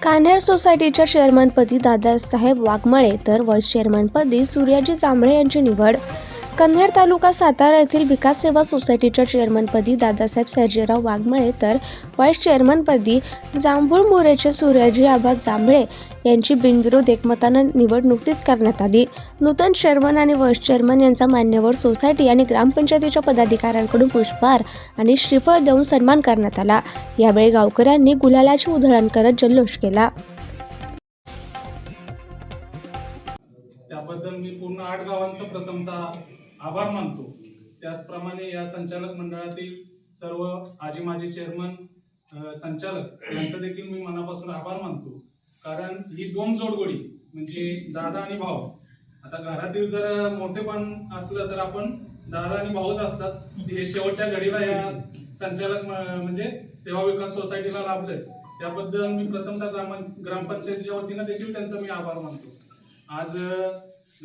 कान्हेर सोसायटीच्या चेअरमनपदी दादासाहेब वाघमाळे तर व्हाईस चेअरमनपदी सूर्याजी जांभळे यांची निवड. कन्हेर तालुका सातारा येथील विकास सेवा सोसायटीच्या चेअरमनपदी दादासाहेब सर्जेराव वाघमाळे तर व्हाईस चेअरमनपदी जांभूळ मोरेचे सूर्याजी आबा जांभळे यांची बिनविरोध एकमतानं निवड नुकतीच करण्यात आली. नूतन चेअरमन आणि व्हाईस चेअरमन यांचा मान्यवर सोसायटी आणि ग्रामपंचायतीच्या पदाधिकाऱ्यांकडून पुष्पहार आणि श्रीफळ देऊन सन्मान करण्यात आला. यावेळी गावकऱ्यांनी गुलालाची उधळण करत जल्लोष केला. त्याबद्दल मी पूर्ण 8 गावांचा प्रथमतः आभार मानतो. त्याचप्रमाणे या संचालक मंडळातील सर्व आजी माजी चेअरमन संचालक यांचं देखील मी मनापासून आभार मानतो. कारण ही दोन जोडगोडी म्हणजे दादा आणि भाऊ. आता घरातील जर मोठेपण असलं तर आपण दादा आणि भाऊच असतात. हे शेवटच्या घडीला या संचालक म्हणजे सेवा विकास सोसायटीला लाभले. त्याबद्दल मी प्रथमतः ग्रामपंचायतीच्या वतीनं देखील त्यांचा मी आभार मानतो. आज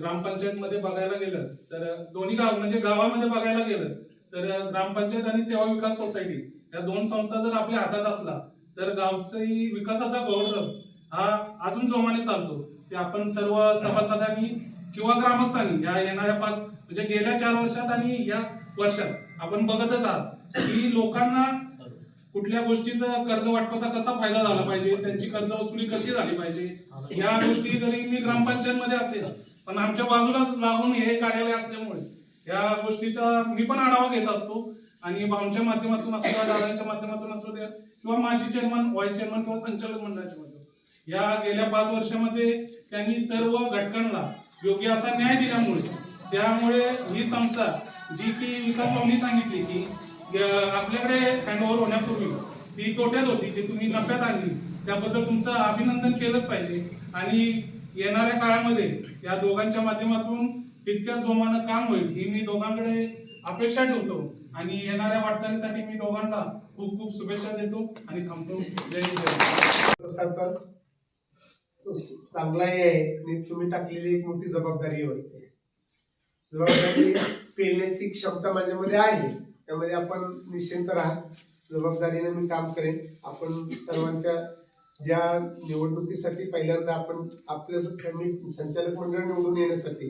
ग्रामपंचायत मध्ये बघायला गेलं तर दोन्ही गाव म्हणजे गावामध्ये बघायला गेलं तर ग्रामपंचायत आणि सेवा विकास सोसायटी या दोन संस्था जर आपल्या हातात असला तर गावचाही विकासाचा गौरव हा अजून जोमाने चालतो. ते आपण सर्व सभासदांनी किंवा ग्रामस्थांनी या येणाऱ्या 5 म्हणजे गेल्या 4 वर्षात आणि या वर्षात आपण बघतच आहात की लोकांना कुठल्या गोष्टीचा कर्ज वाटपाचा कसा फायदा झाला पाहिजे, त्यांची कर्ज वसुली कशी झाली पाहिजे, या गोष्टी जरी मी ग्रामपंचायत मध्ये असेल पण आमच्या बाजूलाच लागून हे कार्यालय असल्यामुळे या गोष्टीचा मी पण आढावा घेत असतो. आणि भाऊंच्या माध्यमातून असू द्या, दादांच्या माध्यमातून असू द्या किंवा माजी चेअरमन, व्हाईस चेअरमन किंवा संचालक मंडळाच्या माध्यमातून या गेल्या 5 वर्षामध्ये त्यांनी सर्व घटकांना योग्य असा न्याय दिल्यामुळे त्यामुळे ही संस्था जी की विकास भाऊंनी सांगितली की आपल्याकडे हँडओव्हर होण्यापूर्वी ती तोट्यात होती, ती तुम्ही नफ्यात आणली, त्याबद्दल तुमचं अभिनंदन केलंच पाहिजे. आणि येणाऱ्या काळामध्ये या दोघांच्या माध्यमातून तितक्या जोमानं काम होईल ही मी दोघांकडे अपेक्षा ठेवतो. आणि येणाऱ्या वाटचालीसाठी मी दोघांना खूप खूप शुभेच्छा देतो आणि थांबतो. जय जय. चांगलाही आहे आणि तुम्ही टाकलेली एक मोठी जबाबदारी होती. जबाबदारी पेलण्याची क्षमता माझ्यामध्ये आहे, त्यामध्ये आपण निश्चिंत राहा. जबाबदारीने मी काम करेन. आपण सर्वांच्या ज्या निवडणुकीसाठी पहिल्यांदा आपण आपल्या संचालक मंडळ निवडून येण्यासाठी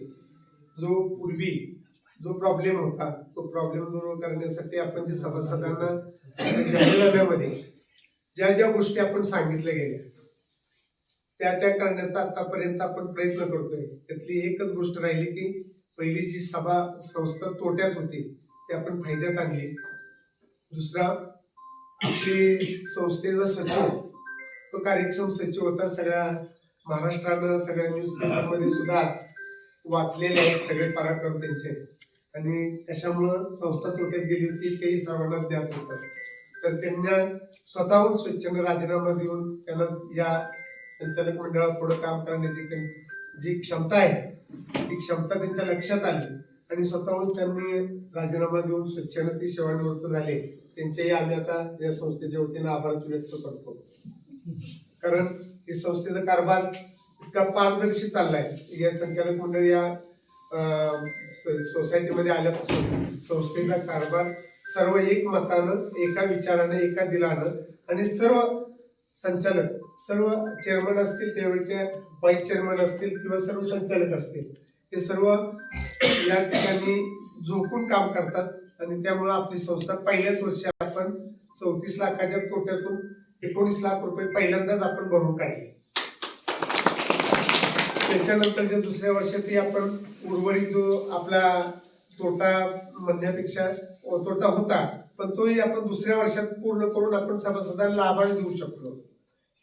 पूर्वी जो प्रॉब्लेम होता तो प्रॉब्लेम दूर करण्यासाठी आपण जे सभासदांना जाहीरनाम्यामध्ये ज्या ज्या गोष्टी आपण सांगितल्या गेल्या त्या करण्याचा आतापर्यंत आपण प्रयत्न करतोय. त्यातली एकच गोष्ट राहिली की पहिली जी संस्था तोट्यात होती ती आपण फायद्यात आणली. दुसरा, आपली संस्थेचा सचिव तो कार्यक्षम सचिव होता. सगळ्या महाराष्ट्रानं सगळ्या न्यूज पेपरमध्ये सुद्धा वाचलेले आहेत सगळे पराक्रम त्यांचे. आणि त्याच्यामुळं संस्था तोट्यात गेली होती तेही सर्वांना ज्ञात होतं. तर त्यांना स्वतःहून स्वच्छेने राजीनामा देऊन त्यांना या संचालक मंडळात पुढे काम करण्याची जी क्षमता आहे ती क्षमता त्यांच्या लक्षात आली आणि स्वतःहून त्यांनी राजीनामा देऊन स्वच्छेने ती सेवानिवृत्त झाले. त्यांच्याही आम्ही आता या संस्थेच्या वतीने आभार व्यक्त करतो. कारण ही संस्थेचा कारभार इतका पारदर्शी चाललाय. या संचालक मंडळ या सोसायटीमध्ये आल्यापासून संस्थेचा कारभार सर्व एकमतानं, एका विचारानं, एका दिलानं आणि सर्व संचालक, सर्व चेअरमन असतील, त्यावेळेचे व्हाईस चेअरमन असतील किंवा सर्व संचालक असतील, ते सर्व या ठिकाणी झोकून काम करतात. आणि त्यामुळे आपली संस्था पहिल्याच वर्षी आपण 34 लाखाच्या तोट्यातून 19 लाख रुपये पहिल्यांदाच आपण भरून काढले. त्याच्यानंतरच्या दुसऱ्या वर्षातही आपण उर्वरित जो आपला तोटा म्हणण्यापेक्षा तोटा होता पण तोही आपण दुसऱ्या वर्षात पूर्ण करून आपण सभासदांना लाभांश देऊ शकलो.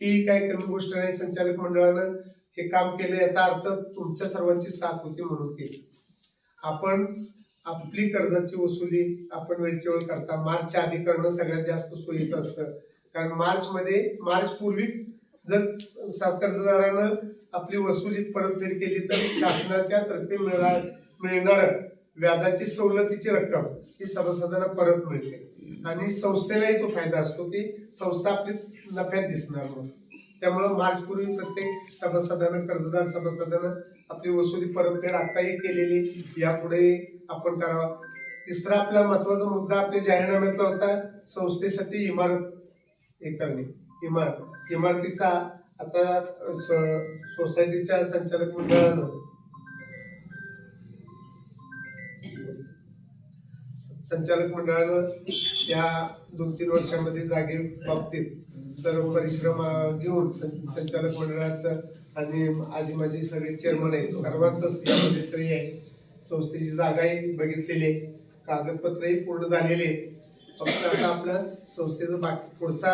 ही काही कमी गोष्ट नाही. संचालक मंडळानं हे काम केलं याचा अर्थ तुमच्या सर्वांची साथ होती म्हणून केली. आपण आपली कर्जाची वसुली आपण वेळच्या वेळ करता मार्चच्या आधी करणं सगळ्यात जास्त सोयीचं असतं. कारण मार्च पूर्वी जर कर्जदारानं आपली वसुली परतफेड केली तर शासनाच्या तर्फे मिळणार व्याजाची सवलतीची रक्कम ही सभासदांना परत मिळते आणि संस्थेलाही तो फायदा असतो की संस्था आपली नफ्यात दिसणार म्हणून. त्यामुळे मार्च पूर्वी प्रत्येक सभासदानं, कर्जदार सभासदानं आपली वसुली परतफेड आताही केलेली यापुढे आपण करावा. तिसरा आपला महत्वाचा मुद्दा आपल्या जाहीरनाम्यातला होता संस्थेसाठी इमारत हे करणे. इमारतीचा आता सोसायटीच्या संचालक मंडळानं या 2-3 वर्षांमध्ये जागे बाबतीत सर्व परिश्रम घेऊन संचालक मंडळाचं आणि आजी माझी सगळे चेअरमन आहेत सर्वांचंच यामध्ये श्रेय आहे. संस्थेची जागाही बघितलेली आहे, कागदपत्रही पूर्ण झालेले आहेत. फक्त आता आपलं संस्थेचं बाकी पुढचा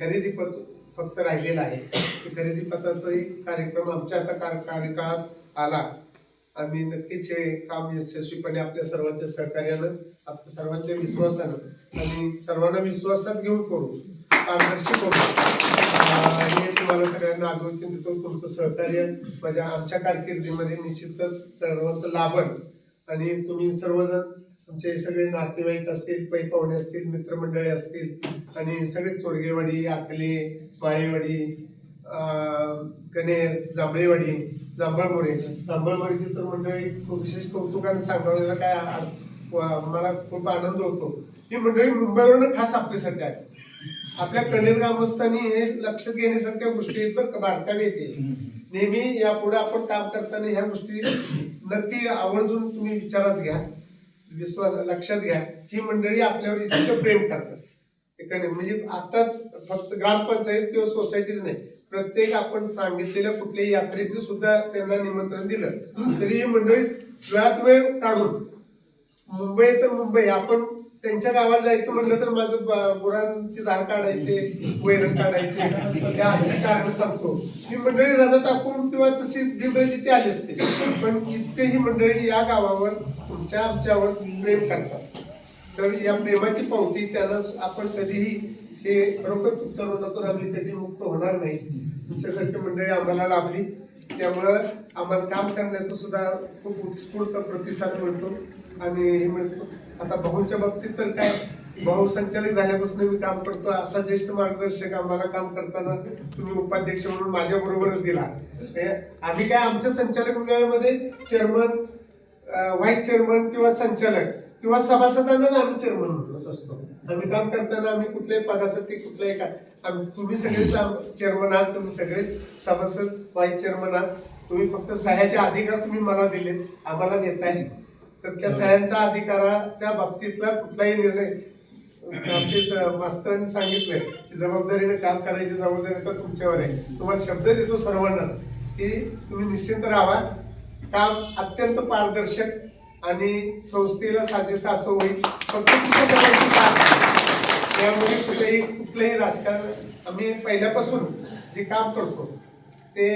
खरेदी पत्र फक्त राहिलेला आहे. खरेदी पत्राचाही कार्यक्रम आमच्या आता कार्यकाळात आला. आम्ही नक्कीच हे काम यशस्वीपणे आपल्या सर्वांच्या सहकार्यानं, आपल्या सर्वांच्या विश्वासानं आणि सर्वांना विश्वासात घेऊन करू, पारदर्शी करू. हे तुम्हाला सगळ्यांना आग्रह देतो. तुमचं सहकार्य आमच्या कारकिर्दीमध्ये निश्चितच सर्वांचं लाभन आणि तुम्ही सर्वजण तुमचे सगळे नातेवाईक असतील, पै पाहुणे असतील, मित्रमंडळी असतील आणि सगळे चोरगेवाडी, आकले, माळेवाडी, कनेर, जांभळेवाडी, जांभळमोरीची तर मंडळी विशेष कौतुकाने सांगायला काय मला खूप आनंद होतो. ही मंडळी मुंबईवरून खास आपल्यासाठी आहे. आपल्या कनेर ग्रामस्थांनी हे लक्षात घेण्यासारख्या गोष्टी बरं बारकावे येते. नेहमी यापुढे आपण काम करताना ह्या गोष्टी नक्की आवर्जून तुम्ही विचारात घ्या, विश्वास लक्षात घ्या. ही मंडळी आपल्यावर इतकं प्रेम करतात. म्हणजे आताच फक्त ग्रामपंचायत किंवा सोसायटीच नाही, प्रत्येक आपण सांगितलेल्या कुठल्याही यात्रेचे सुद्धा त्यांना निमंत्रण दिलं तरी ही मंडळी वेळात वेळ काढून मुंबई तर मुंबई आपण त्यांच्या गावाला जायचं म्हणलं तर माझं गुरांची धार काढायचे, वैरण काढायचे, त्या असे कारण सांगतो. ही मंडळी रजा टाकून किंवा तशी बिनरजेची आली असते, पण इतके ही मंडळी या गावावर तुमच्या आमच्यावर प्रेम करतात. तर या प्रेमाची पावती त्याला आपण कधीही हे बरोबर तुमच्या ऋणातून आम्ही कधी मुक्त होणार नाही. तुमच्यासारखी मंडळी आम्हाला लाभली, त्यामुळं आम्हाला काम करण्याचा सुद्धा खूप उत्स्फूर्त प्रतिसाद मिळतो आणि हे मिळतो. आता भाऊंच्या बाबतीत तर काय, भाऊ संचालक झाल्यापासून मी काम करतो. असा ज्येष्ठ मार्गदर्शक आम्हाला काम करताना तुम्ही उपाध्यक्ष म्हणून माझ्या बरोबरच दिला. आम्ही काय आमच्या संचालक मंडळामध्ये चेअरमन, व्हाईस चेअरमन किंवा संचालक किंवा सभासदांनाच आम्ही चेअरमन म्हणत असतो. आम्ही काम करताना आम्ही कुठल्याही पदासाठी कुठल्याही तुम्ही सगळे चेअरमन आहात, तुम्ही सगळे सभासद व्हाईस चेअरमन आहात. तुम्ही फक्त सह्याचे अधिकार तुम्ही मला दिले, आम्हाला देताय. तर त्या सह्यांचा अधिकाराच्या बाबतीतला कुठलाही निर्णय आमचे मास्तरांनी सांगितलंय की जबाबदारीने काम करायची जबाबदारी तर तुमच्यावर आहे. तुम्हाला शब्द देतो सर्वांना की तुम्ही निश्चिंत राहा. काम अत्यंत पारदर्शक आणि संस्थेला साजेसं असं होईल. फक्त त्यामुळे कुठलंही राजकारण आम्ही पहिल्यापासून जे काम करतो ते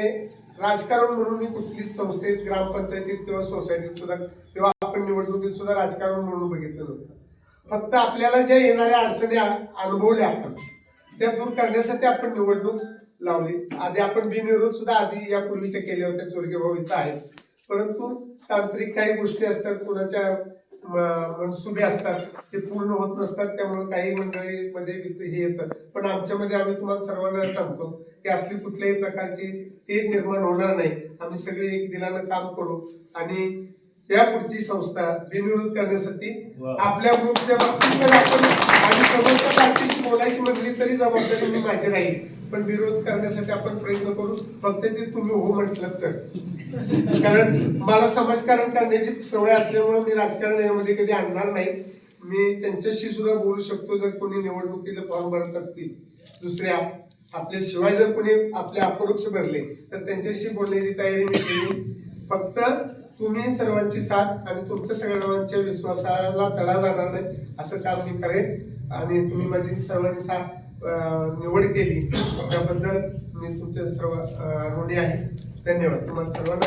राजकारण म्हणून मी कुठलीच संस्थेत, ग्रामपंचायतीत किंवा सोसायटीत सुद्धा किंवा आपण निवडणुकीत सुद्धा राजकारण म्हणून बघितलं नव्हतं. फक्त आपल्याला ज्या येणाऱ्या अडचणी अनुभवल्या आपण त्या दूर करण्यासाठी आपण निवडणूक लावली. आधी आपण बिनविरोध सुद्धा आधी यापूर्वीच्या केल्या होत्या, चोरगे भाऊ इथं आहेत. परंतु तांत्रिक काही गोष्टी असतात, कुणाच्या मनसुबे असतात, ते पूर्ण होत नसतात. त्यामुळे काही मंडळीमध्ये हे येतं. पण आमच्यामध्ये आम्ही तुम्हाला सर्वांना सांगतो की असली कुठल्याही प्रकारची तेढ निर्माण होणार नाही. आम्ही सगळे एक दिलानं काम करू आणि या पुढची संस्था बिनविरोध करण्यासाठी आपल्या ग्रुपच्या बाबतीत आपण आणि समोरच्या पार्टीशी बोलायची म्हणली तरी जबाबदारी मी माझी राहील, पण विरोध करण्यासाठी आपण प्रयत्न करू. फक्त ते तुम्ही हो म्हटलं तर, कारण मला समाजकारण करण्याची सवय असल्यामुळे मी राजकारण यामध्ये कधी आणणार नाही. मी त्यांच्याशी सुद्धा बोलू शकतो जर कोणी निवडणुकीला फॉर्म भरत असतील, दुसऱ्या आपल्या शिवाय जर कोणी आपले अपरोक्ष भरले तर त्यांच्याशी बोलण्याची तयारी मी केली. फक्त तुम्ही सर्वांची साथ आणि तुमच्या सर्वांच्या विश्वासाला तडा जाणार नाही असं काम मी करेन आणि तुम्ही माझी सर्वांनी साथ निवड केली त्याबद्दल मी तुमचे सर्व ऋणी आहे. धन्यवाद. तुम्हाला सर्वांना